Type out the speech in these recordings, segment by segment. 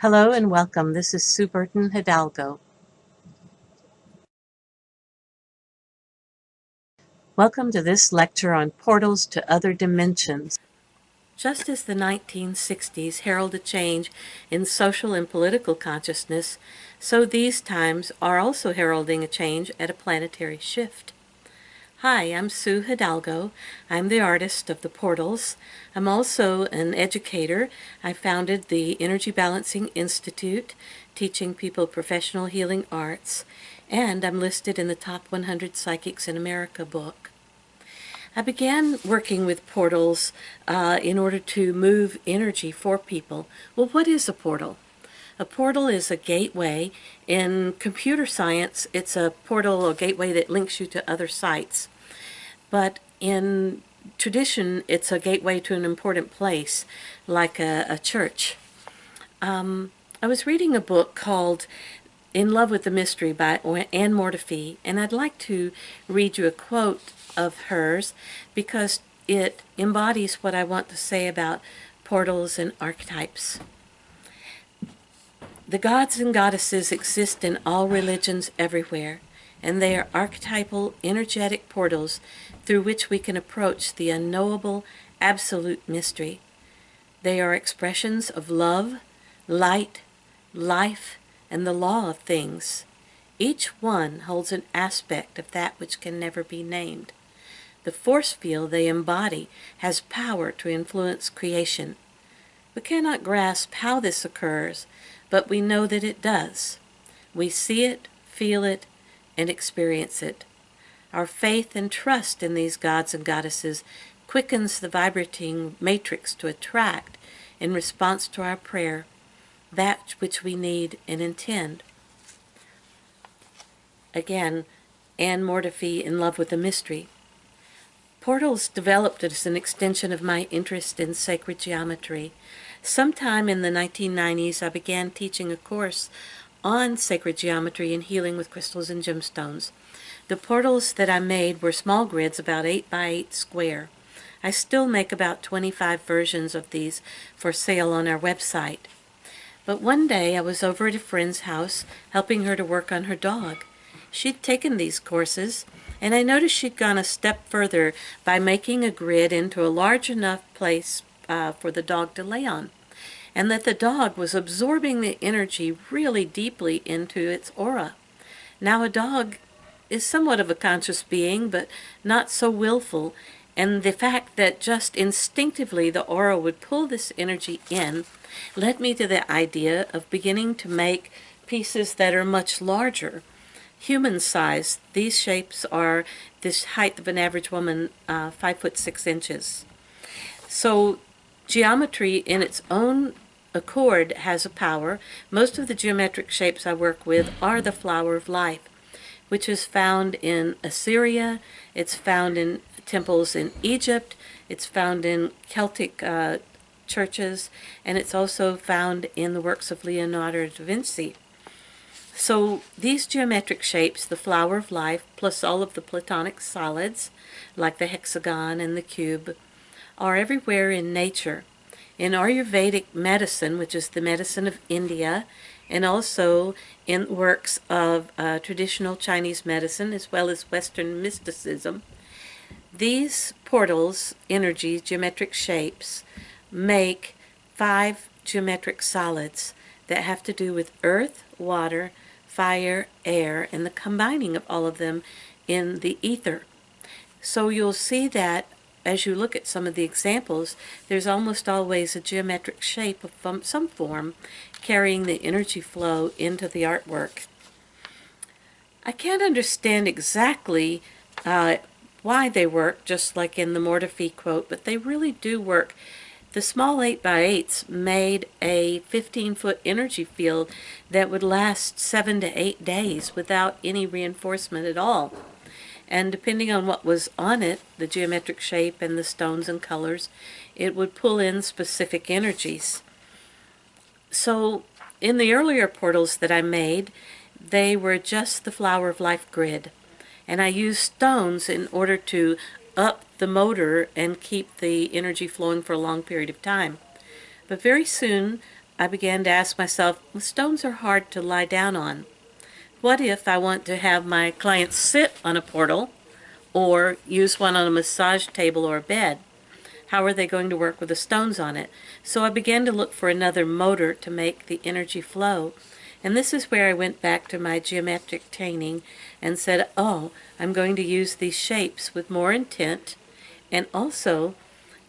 Hello and welcome. This is Sue Burton, Hidalgo. Welcome to this lecture on portals to other dimensions. Just as the 1960s heralded a change in social and political consciousness, so these times are also heralding a change at a planetary shift. Hi, I'm Sue Hidalgo. I'm the artist of the portals. I'm also an educator. I founded the Energy Balancing Institute, teaching people professional healing arts, and I'm listed in the Top 100 Psychics in America book. I began working with portals in order to move energy for people. Well, what is a portal? A portal is a gateway. In computer science, it's a portal, a gateway that links you to other sites. But in tradition, it's a gateway to an important place, like a church. I was reading a book called In Love with the Mystery by Anne Mortifee, and I'd like to read you a quote of hers because it embodies what I want to say about portals and archetypes. The gods and goddesses exist in all religions everywhere, and they are archetypal, energetic portals through which we can approach the unknowable, absolute mystery. They are expressions of love, light, life, and the law of things. Each one holds an aspect of that which can never be named. The force field they embody has power to influence creation. We cannot grasp how this occurs, but we know that it does. We see it, feel it, and experience it. Our faith and trust in these gods and goddesses quickens the vibrating matrix to attract, in response to our prayer, that which we need and intend. Again, Anne Mortifee, In Love with the Mystery. Portals developed as an extension of my interest in sacred geometry. Sometime in the 1990s, I began teaching a course on sacred geometry and healing with crystals and gemstones. The portals that I made were small grids, about 8 by 8 square. I still make about 25 versions of these for sale on our website. But one day I was over at a friend's house helping her to work on her dog. She'd taken these courses, and I noticed she'd gone a step further by making a grid into a large enough place for the dog to lay on, and that the dog was absorbing the energy really deeply into its aura. Now, a dog is somewhat of a conscious being, but not so willful, and the fact that just instinctively the aura would pull this energy in led me to the idea of beginning to make pieces that are much larger, human size. These shapes are this height of an average woman, 5'6". So geometry in its own accord has a power. Most of the geometric shapes I work with are the flower of life, which is found in Assyria, it's found in temples in Egypt, it's found in Celtic churches, and it's also found in the works of Leonardo da Vinci. So these geometric shapes, the flower of life, plus all of the platonic solids, like the hexagon and the cube, are everywhere in nature. In Ayurvedic medicine, which is the medicine of India, and also in works of traditional Chinese medicine, as well as Western mysticism, these portals, energies, geometric shapes, make 5 geometric solids that have to do with earth, water, fire, air, and the combining of all of them in the ether. So you'll see that as you look at some of the examples, there's almost always a geometric shape of some form carrying the energy flow into the artwork. I can't understand exactly why they work, just like in the Mortifee quote, but they really do work. The small 8 by 8s made a 15-foot energy field that would last 7 to 8 days without any reinforcement at all. And depending on what was on it, the geometric shape and the stones and colors, it would pull in specific energies. So in the earlier portals that I made, they were just the flower of life grid. And I used stones in order to up the motor and keep the energy flowing for a long period of time. But very soon, I began to ask myself, well, stones are hard to lie down on. What if I want to have my clients sit on a portal or use one on a massage table or a bed? How are they going to work with the stones on it? So I began to look for another motor to make the energy flow. And this is where I went back to my geometric training and said, oh, I'm going to use these shapes with more intent, and also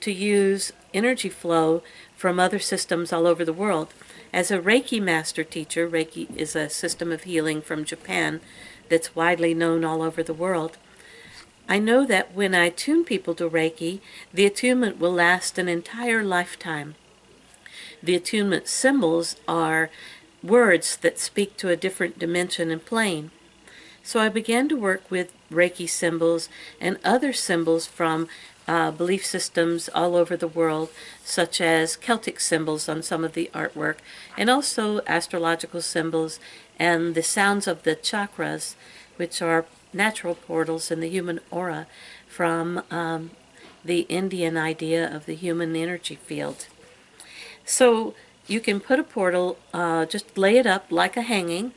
to use energy flow from other systems all over the world. As a Reiki master teacher, Reiki is a system of healing from Japan that's widely known all over the world. I know that when I tune people to Reiki, the attunement will last an entire lifetime. The attunement symbols are words that speak to a different dimension and plane. So I began to work with Reiki symbols and other symbols from belief systems all over the world, such as Celtic symbols on some of the artwork, and also astrological symbols and the sounds of the chakras, which are natural portals in the human aura from the Indian idea of the human energy field. So you can put a portal, just lay it up like a hanging,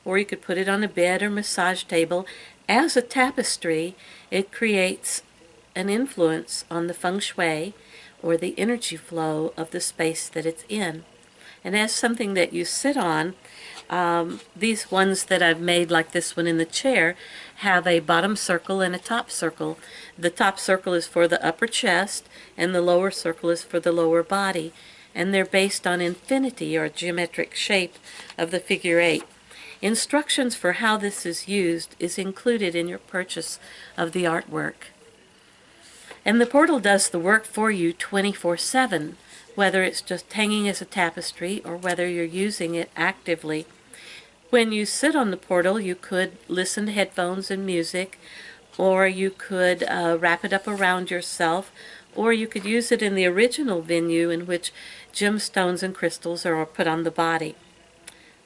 or you could put it on a bed or massage table. As a tapestry, it creates an influence on the feng shui or the energy flow of the space that it's in. And as something that you sit on, these ones that I've made, like this one in the chair, have a bottom circle and a top circle. The top circle is for the upper chest, and the lower circle is for the lower body. And they're based on infinity, or geometric shape, of the figure 8. Instructions for how this is used is included in your purchase of the artwork. And the portal does the work for you 24/7, whether it's just hanging as a tapestry or whether you're using it actively. When you sit on the portal, you could listen to headphones and music, or you could wrap it up around yourself, or you could use it in the original venue in which gemstones and crystals are put on the body.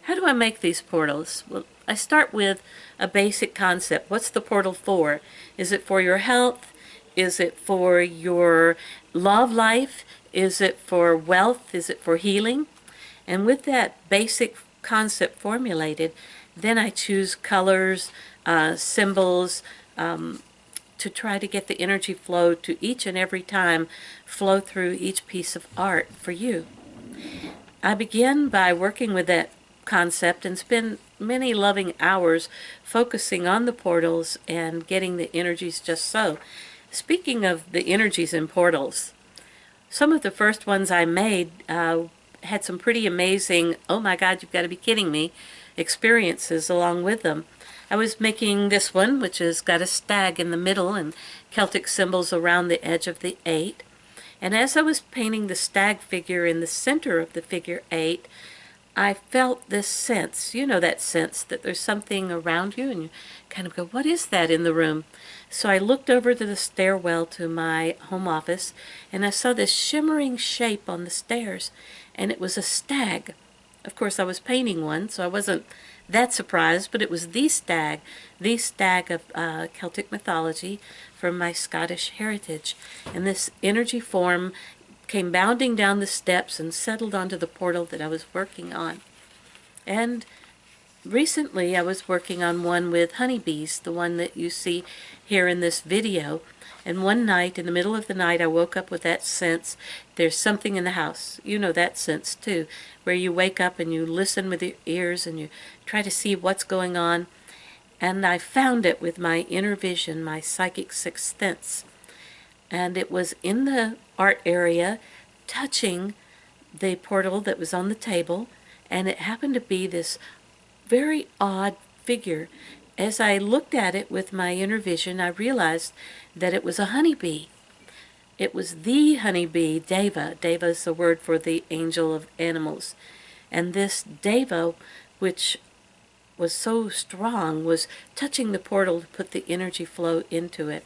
How do I make these portals? Well, I start with a basic concept. What's the portal for? Is it for your health? Is it for your love life? Is it for wealth? Is it for healing? And with that basic concept formulated, then I choose colors, symbols, to try to get the energy flow to each and every time flow through each piece of art for you. I begin by working with that concept and spend many loving hours focusing on the portals and getting the energies just so. Speaking of the energies in portals, some of the first ones I made had some pretty amazing, oh my God, you've got to be kidding me, experiences along with them. I was making this one, which has got a stag in the middle and Celtic symbols around the edge of the 8. And as I was painting the stag figure in the center of the figure 8, I felt this sense, you know, that sense that there's something around you, and you kind of go, what is that in the room? So I looked over to the stairwell to my home office, and I saw this shimmering shape on the stairs, and it was a stag. Of course, I was painting one, so I wasn't that surprised, but it was the stag of Celtic mythology from my Scottish heritage. And this energy form came bounding down the steps and settled onto the portal that I was working on. And recently I was working on one with honeybees, the one that you see here in this video. And one night, in the middle of the night, I woke up with that sense, there's something in the house. You know that sense too, where you wake up and you listen with your ears and you try to see what's going on. And I found it with my inner vision, my psychic sixth sense. And it was in the art area, touching the portal that was on the table, and it happened to be this very odd figure. As I looked at it with my inner vision, I realized that it was a honeybee. It was the honeybee, Deva. Deva is the word for the angel of animals. And this Deva, which was so strong, was touching the portal to put the energy flow into it.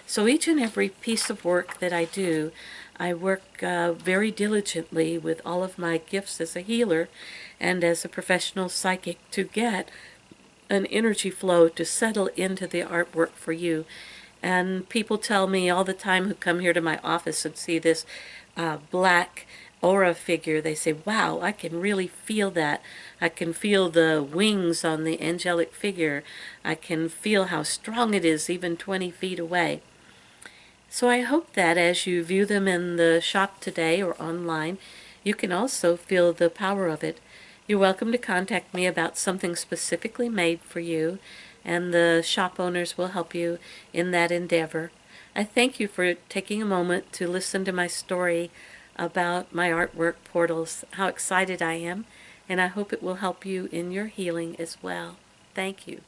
So each and every piece of work that I do, I work very diligently with all of my gifts as a healer and as a professional psychic to get an energy flow to settle into the artwork for you. And people tell me all the time who come here to my office and see this black aura figure, they say, wow, I can really feel that. I can feel the wings on the angelic figure. I can feel how strong it is even 20 feet away. So I hope that as you view them in the shop today or online, you can also feel the power of it. You're welcome to contact me about something specifically made for you, and the shop owners will help you in that endeavor. I thank you for taking a moment to listen to my story about my artwork portals, how excited I am, and I hope it will help you in your healing as well. Thank you.